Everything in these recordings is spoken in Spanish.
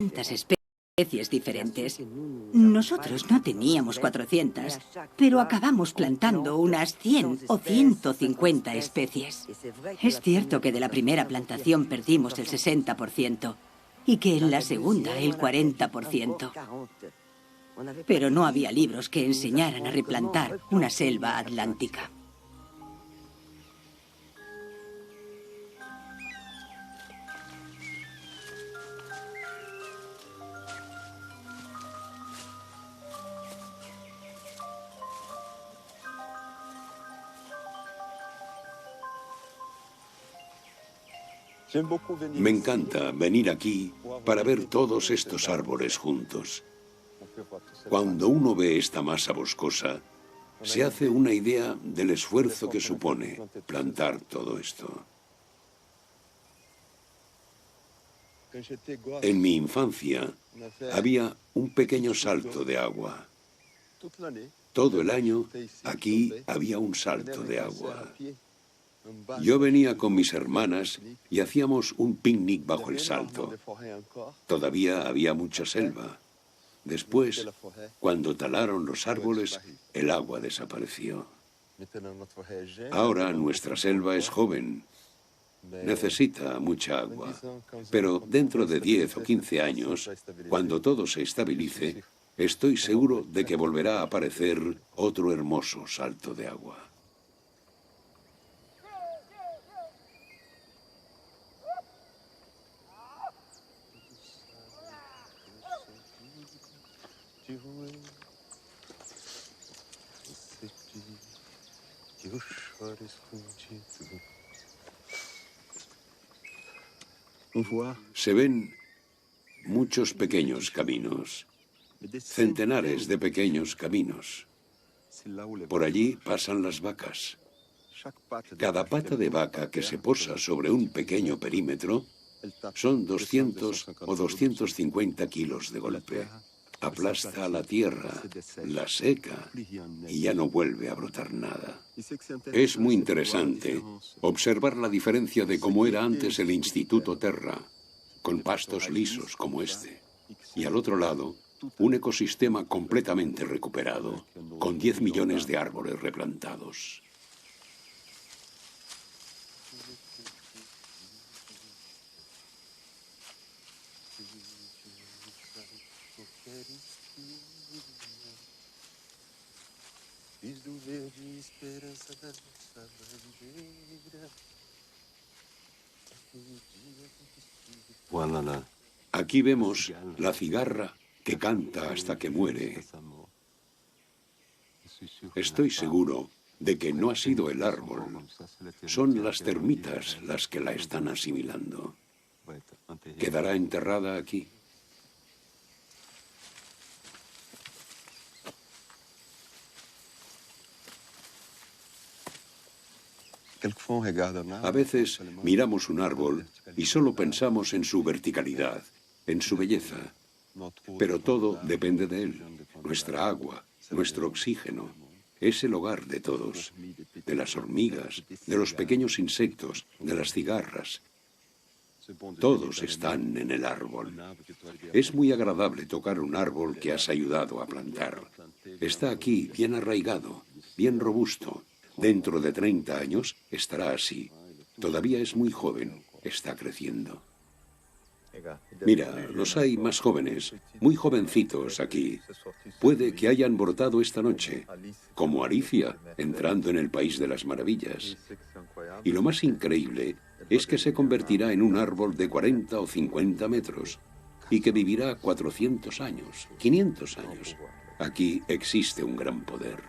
especies diferentes. Nosotros no teníamos 400, pero acabamos plantando unas 100 o 150 especies. Es cierto que de la primera plantación perdimos el 60% y que en la segunda el 40%. Pero no había libros que enseñaran a replantar una selva atlántica. Me encanta venir aquí para ver todos estos árboles juntos. Cuando uno ve esta masa boscosa, se hace una idea del esfuerzo que supone plantar todo esto. En mi infancia había un pequeño salto de agua. Todo el año aquí había un salto de agua. Yo venía con mis hermanas y hacíamos un picnic bajo el salto. Todavía había mucha selva. Después, cuando talaron los árboles, el agua desapareció. Ahora nuestra selva es joven. Necesita mucha agua. Pero dentro de 10 o 15 años, cuando todo se estabilice, estoy seguro de que volverá a aparecer otro hermoso salto de agua. Se ven muchos pequeños caminos, centenares de pequeños caminos. Por allí pasan las vacas. Cada pata de vaca que se posa sobre un pequeño perímetro son 200 o 250 kilos de golpe. Aplasta la tierra, la seca y ya no vuelve a brotar nada. Es muy interesante observar la diferencia de cómo era antes el Instituto Terra, con pastos lisos como este. Y al otro lado, un ecosistema completamente recuperado, con 10 millones de árboles replantados. Aquí vemos la cigarra que canta hasta que muere. Estoy seguro de que no ha sido el árbol. Son las termitas las que la están asimilando. Quedará enterrada aquí. A veces miramos un árbol y solo pensamos en su verticalidad, en su belleza. Pero todo depende de él. Nuestra agua, nuestro oxígeno. Es el hogar de todos. De las hormigas, de los pequeños insectos, de las cigarras. Todos están en el árbol. Es muy agradable tocar un árbol que has ayudado a plantar. Está aquí, bien arraigado, bien robusto. Dentro de 30 años estará así. Todavía es muy joven, está creciendo. Mira, los hay más jóvenes, muy jovencitos aquí. Puede que hayan brotado esta noche, como Alicia, entrando en el País de las Maravillas. Y lo más increíble es que se convertirá en un árbol de 40 o 50 metros y que vivirá 400 años, 500 años. Aquí existe un gran poder.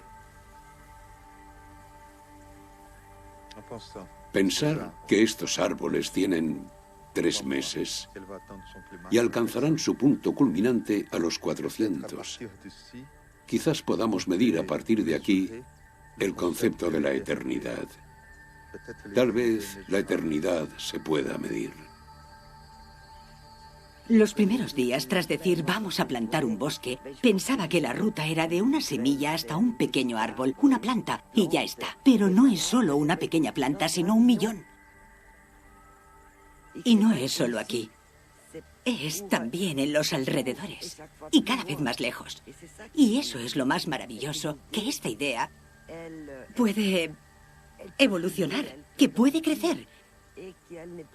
Pensar que estos árboles tienen 3 meses y alcanzarán su punto culminante a los 400. Quizás podamos medir a partir de aquí el concepto de la eternidad. Tal vez la eternidad se pueda medir. Los primeros días, tras decir vamos a plantar un bosque, pensaba que la ruta era de una semilla hasta un pequeño árbol, una planta, y ya está. Pero no es solo una pequeña planta, sino 1 millón. Y no es solo aquí. es también en los alrededores y cada vez más lejos. Y eso es lo más maravilloso, que esta idea puede evolucionar, que puede crecer,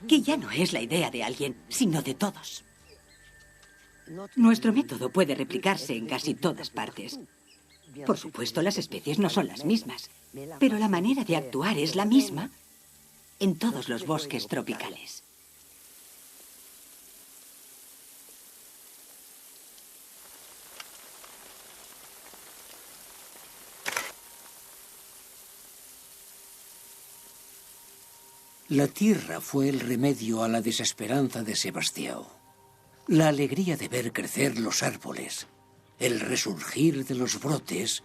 que ya no es la idea de alguien, sino de todos. Nuestro método puede replicarse en casi todas partes. Por supuesto, las especies no son las mismas, pero la manera de actuar es la misma en todos los bosques tropicales. La tierra fue el remedio a la desesperanza de Sebastião. La alegría de ver crecer los árboles, el resurgir de los brotes,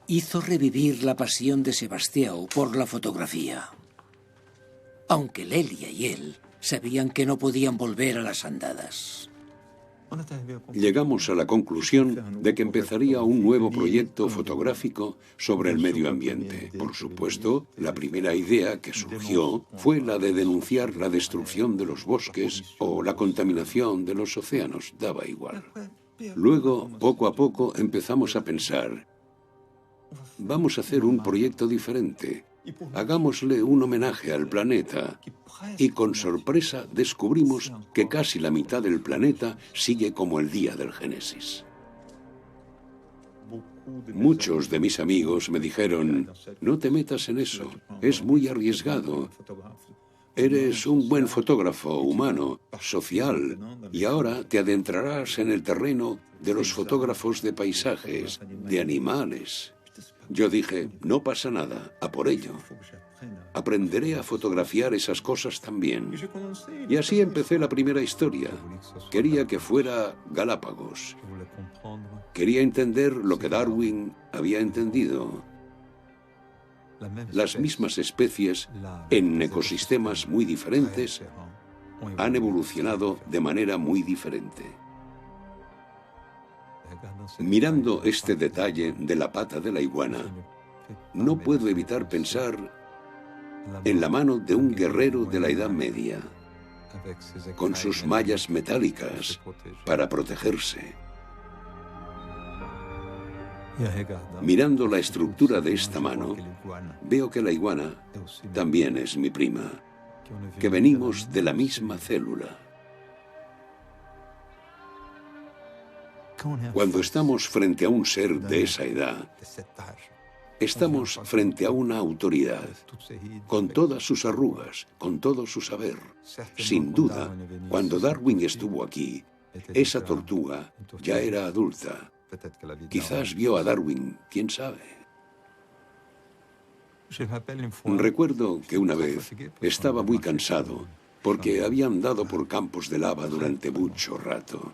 hizo revivir la pasión de Sebastião por la fotografía. Aunque Lélia y él sabían que no podían volver a las andadas. Llegamos a la conclusión de que empezaría un nuevo proyecto fotográfico sobre el medio ambiente. Por supuesto, la primera idea que surgió fue la de denunciar la destrucción de los bosques o la contaminación de los océanos, daba igual. Luego, poco a poco, empezamos a pensar, vamos a hacer un proyecto diferente. Hagámosle un homenaje al planeta. Y con sorpresa descubrimos que casi la mitad del planeta sigue como el día del Génesis. Muchos de mis amigos me dijeron, no te metas en eso, es muy arriesgado. Eres un buen fotógrafo humano, social, y ahora te adentrarás en el terreno de los fotógrafos de paisajes, de animales. Yo dije, no pasa nada, a por ello. Aprenderé a fotografiar esas cosas también. Y así empecé la primera historia. Quería que fuera Galápagos. Quería entender lo que Darwin había entendido. Las mismas especies, en ecosistemas muy diferentes, han evolucionado de manera muy diferente. Mirando este detalle de la pata de la iguana, no puedo evitar pensar en la mano de un guerrero de la Edad Media, con sus mallas metálicas para protegerse. Mirando la estructura de esta mano, veo que la iguana también es mi prima, que venimos de la misma célula. Cuando estamos frente a un ser de esa edad, estamos frente a una autoridad, con todas sus arrugas, con todo su saber. Sin duda, cuando Darwin estuvo aquí, esa tortuga ya era adulta. Quizás vio a Darwin, quién sabe. Recuerdo que una vez estaba muy cansado porque había andado por campos de lava durante mucho rato.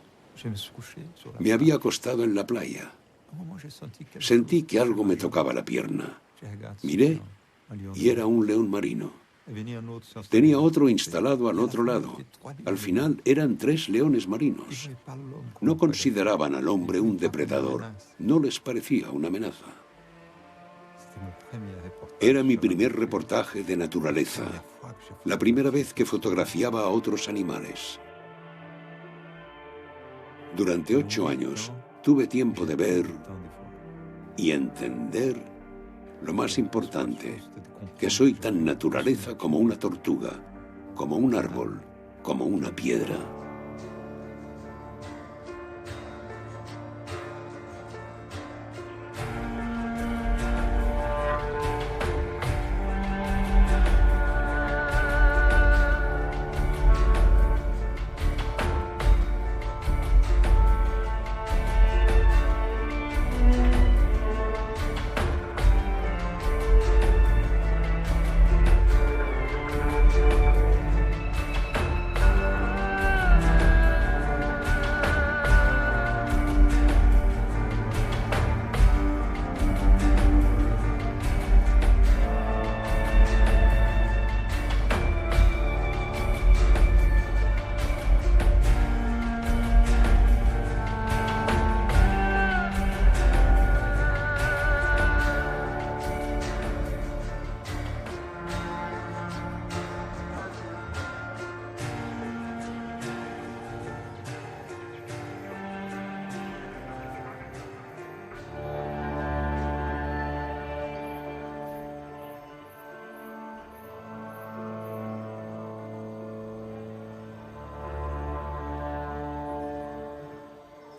Me había acostado en la playa. Sentí que algo me tocaba la pierna. Miré y era un león marino. Tenía otro instalado al otro lado. Al final eran 3 leones marinos. No consideraban al hombre un depredador. No les parecía una amenaza. Era mi primer reportaje de naturaleza. La primera vez que fotografiaba a otros animales. Durante 8 años tuve tiempo de ver y entender lo más importante, que soy tan naturaleza como una tortuga, como un árbol, como una piedra.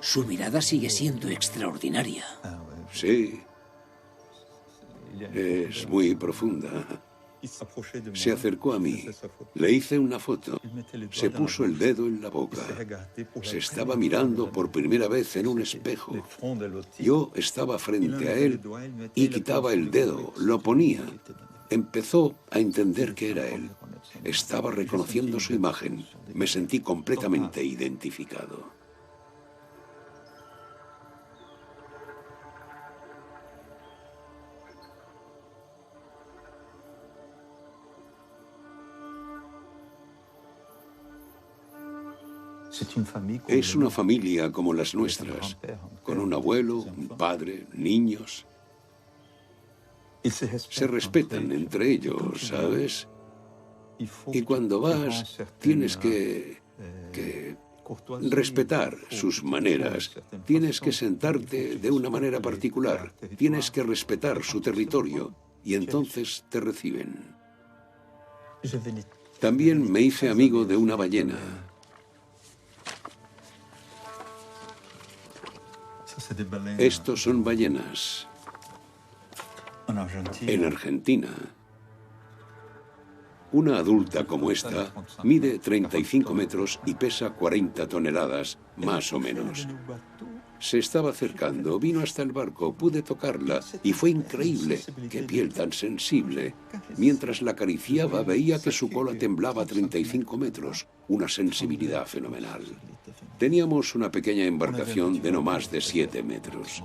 Su mirada sigue siendo extraordinaria. Sí, es muy profunda. Se acercó a mí, le hice una foto, se puso el dedo en la boca, se estaba mirando por primera vez en un espejo. Yo estaba frente a él y quitaba el dedo, lo ponía. Empezó a entender que era él. Estaba reconociendo su imagen. Me sentí completamente identificado. Es una familia como las nuestras, con un abuelo, un padre, niños. Se respetan entre ellos, ¿sabes? Y cuando vas, tienes que respetar sus maneras. Tienes que sentarte de una manera particular. Tienes que respetar su territorio y entonces te reciben. También me hice amigo de una ballena. Estos son ballenas. En Argentina, una adulta como esta mide 35 metros y pesa 40 toneladas, más o menos. Se estaba acercando, vino hasta el barco, pude tocarla y fue increíble. ¡Qué piel tan sensible! Mientras la acariciaba veía que su cola temblaba a 35 metros, una sensibilidad fenomenal. Teníamos una pequeña embarcación de no más de 7 metros.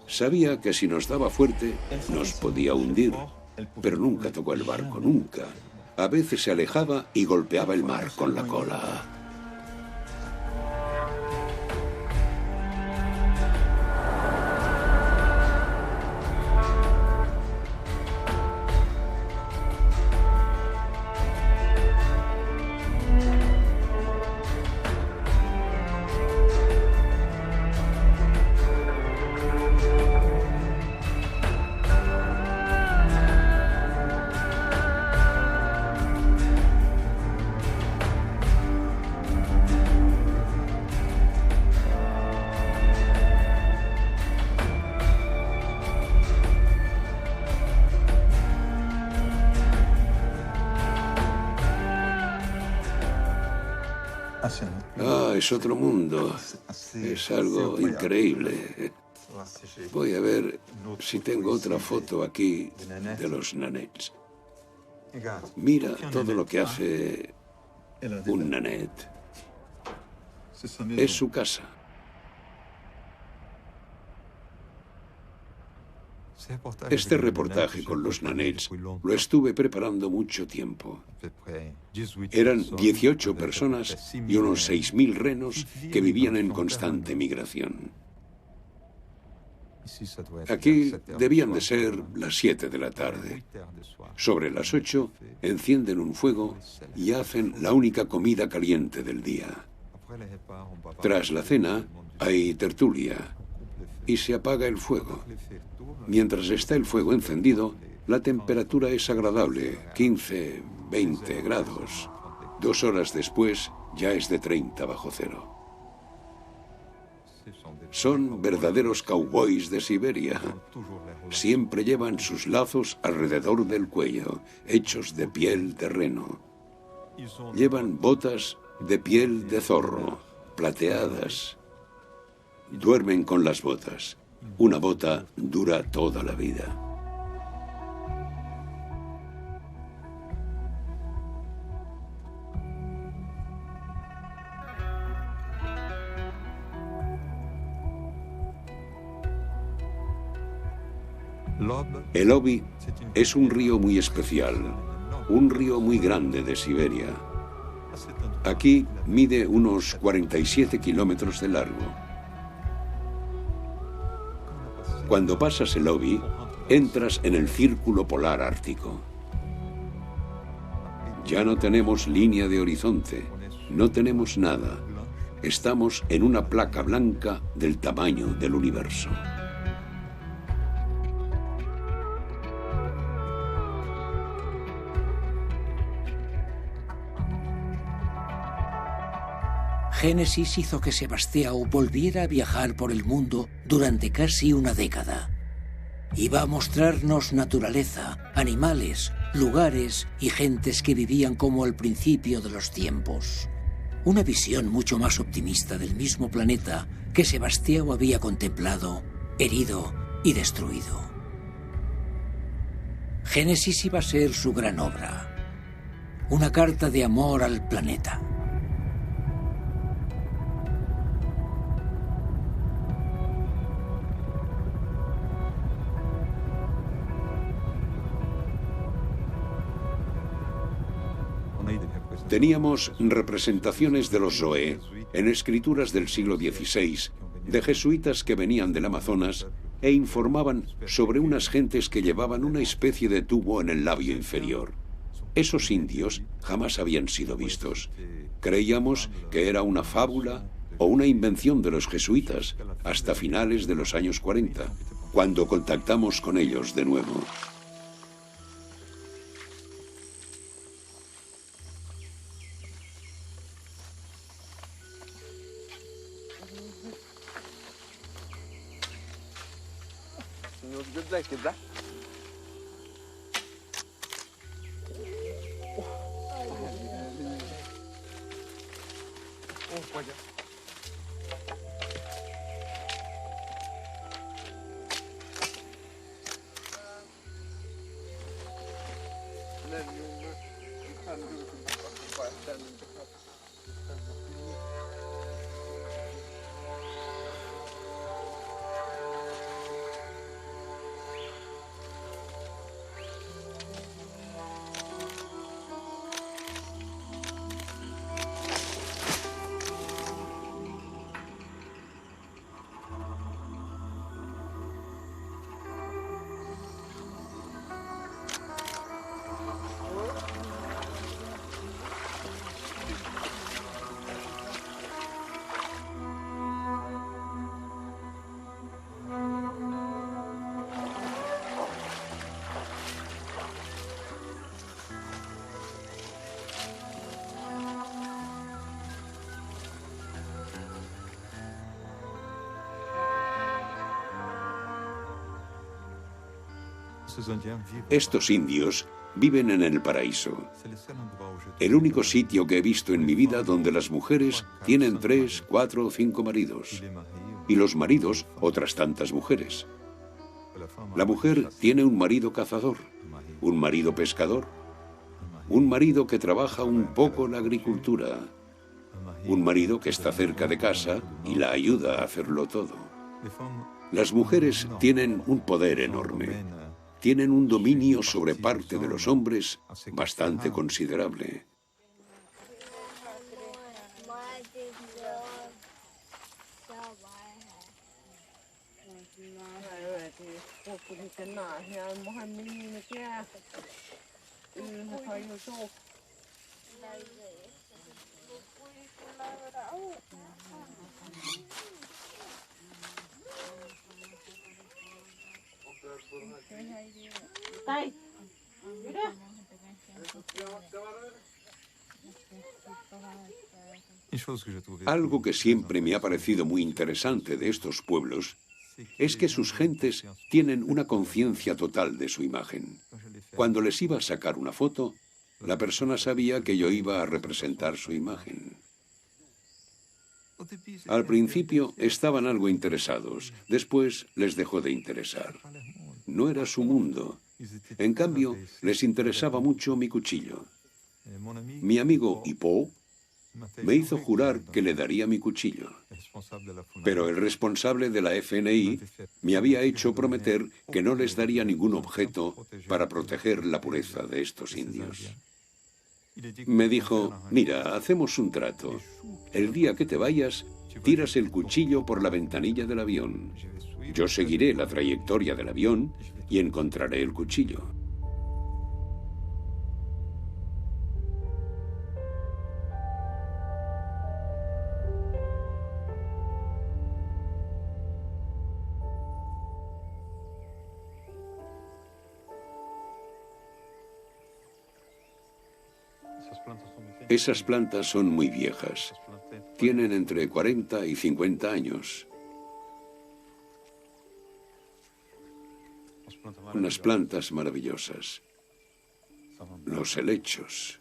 Sabía que si nos daba fuerte, nos podía hundir, pero nunca tocó el barco, nunca. A veces se alejaba y golpeaba el mar con la cola. Ah, es otro mundo. Es algo increíble. Voy a ver si tengo otra foto aquí de los nanets. Mira todo lo que hace un nanet. Es su casa. Este reportaje con los nanets lo estuve preparando mucho tiempo. Eran 18 personas y unos 6.000 renos que vivían en constante migración. Aquí debían de ser las 7 de la tarde. Sobre las 8 encienden un fuego y hacen la única comida caliente del día. Tras la cena hay tertulia y se apaga el fuego. Mientras está el fuego encendido, la temperatura es agradable, 15, 20 grados. 2 horas después ya es de 30 bajo cero. Son verdaderos cowboys de Siberia. Siempre llevan sus lazos alrededor del cuello, hechos de piel de reno. Llevan botas de piel de zorro, plateadas. Duermen con las botas. Una bota dura toda la vida. El Obi es un río muy especial, un río muy grande de Siberia. Aquí mide unos 47 kilómetros de largo. Cuando pasas el Obi, entras en el Círculo Polar Ártico. Ya no tenemos línea de horizonte, no tenemos nada. Estamos en una placa blanca del tamaño del universo. Génesis hizo que Sebastião volviera a viajar por el mundo durante casi una década. Iba a mostrarnos naturaleza, animales, lugares y gentes que vivían como al principio de los tiempos. Una visión mucho más optimista del mismo planeta que Sebastião había contemplado, herido y destruido. Génesis iba a ser su gran obra. Una carta de amor al planeta. Teníamos representaciones de los Zoe en escrituras del siglo XVI, de jesuitas que venían del Amazonas e informaban sobre unas gentes que llevaban una especie de tubo en el labio inferior. Esos indios jamás habían sido vistos. Creíamos que era una fábula o una invención de los jesuitas hasta finales de los años 40, cuando contactamos con ellos de nuevo. Estos indios viven en el paraíso. El único sitio que he visto en mi vida donde las mujeres tienen 3, 4 o 5 maridos. Y los maridos, otras tantas mujeres. La mujer tiene un marido cazador, un marido pescador, un marido que trabaja un poco la agricultura, un marido que está cerca de casa y la ayuda a hacerlo todo. Las mujeres tienen un poder enorme. Tienen un dominio sobre parte de los hombres bastante considerable. Algo que siempre me ha parecido muy interesante de estos pueblos es que sus gentes tienen una conciencia total de su imagen. Cuando les iba a sacar una foto, la persona sabía que yo iba a representar su imagen. Al principio estaban algo interesados, después les dejó de interesar. No era su mundo. En cambio, les interesaba mucho mi cuchillo. Mi amigo Hippo me hizo jurar que le daría mi cuchillo. Pero el responsable de la FNI me había hecho prometer que no les daría ningún objeto para proteger la pureza de estos indios. Me dijo, mira, hacemos un trato. El día que te vayas, tiras el cuchillo por la ventanilla del avión. Yo seguiré la trayectoria del avión y encontraré el cuchillo. Esas plantas son muy viejas. Tienen entre 40 y 50 años. Unas plantas maravillosas. Los helechos.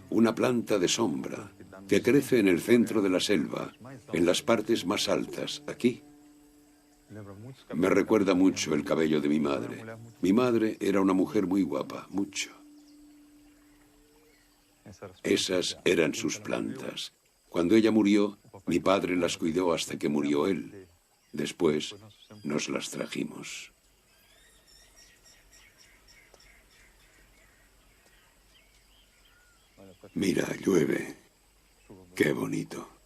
Una planta de sombra que crece en el centro de la selva, en las partes más altas, aquí. Me recuerda mucho el cabello de mi madre. Mi madre era una mujer muy guapa, mucho. Esas eran sus plantas. Cuando ella murió, mi padre las cuidó hasta que murió él. Después nos las trajimos. Mira, llueve. Qué bonito.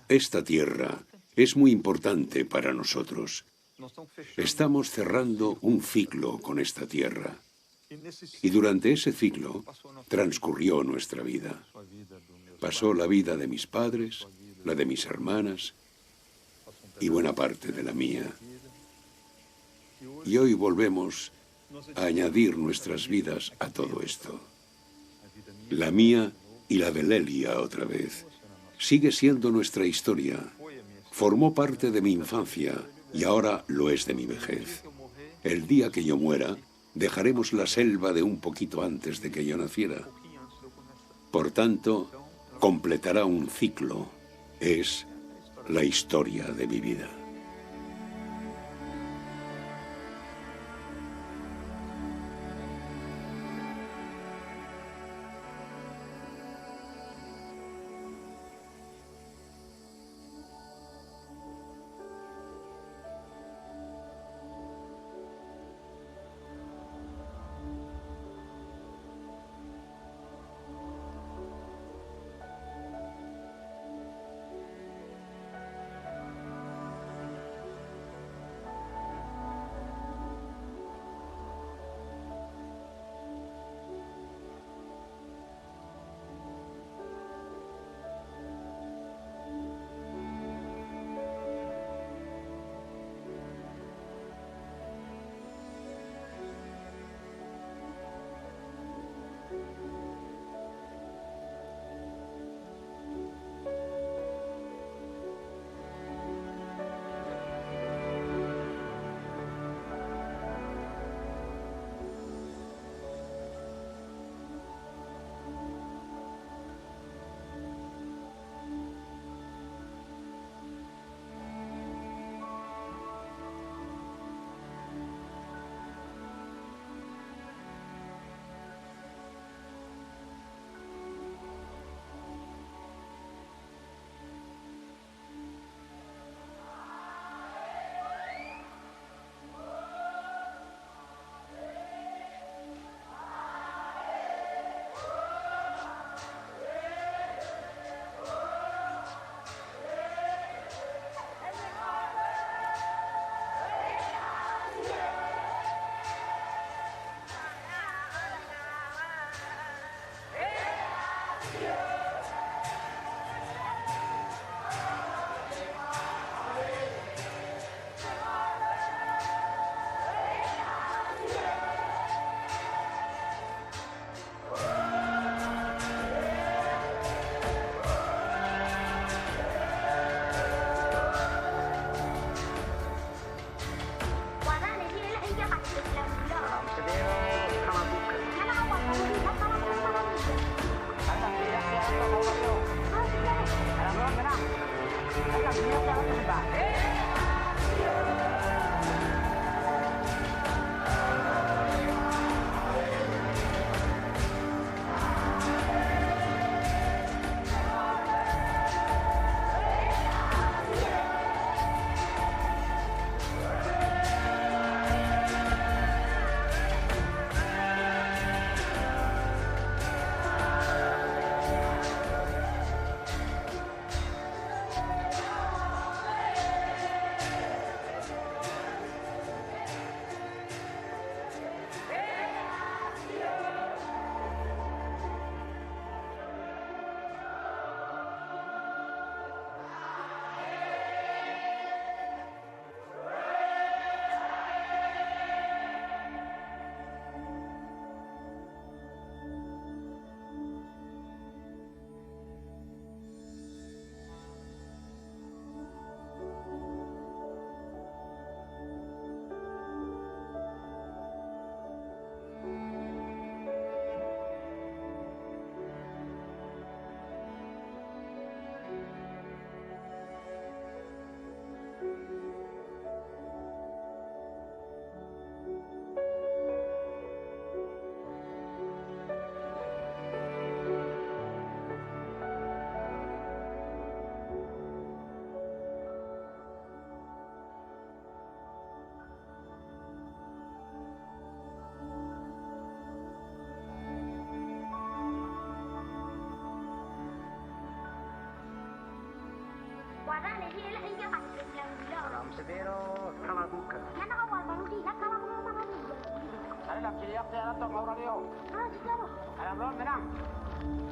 Esta tierra es muy importante para nosotros. Estamos cerrando un ciclo con esta tierra. Y durante ese ciclo transcurrió nuestra vida. Pasó la vida de mis padres, la de mis hermanas y buena parte de la mía. Y hoy volvemos a añadir nuestras vidas a todo esto. La mía y la de Lelia otra vez. Sigue siendo nuestra historia. Formó parte de mi infancia y ahora lo es de mi vejez. El día que yo muera, dejaremos la selva de un poquito antes de que yo naciera. Por tanto, completará un ciclo. Es la historia de mi vida.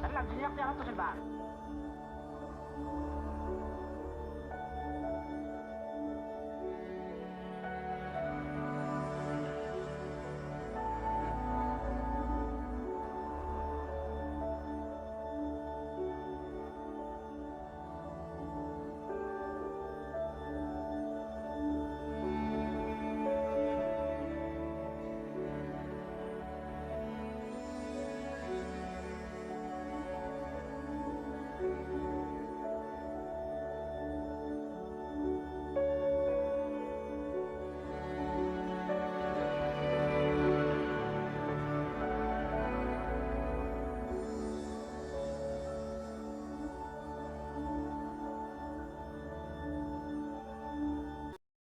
Ada làm gì nhắc cho nó tôi xin bạn.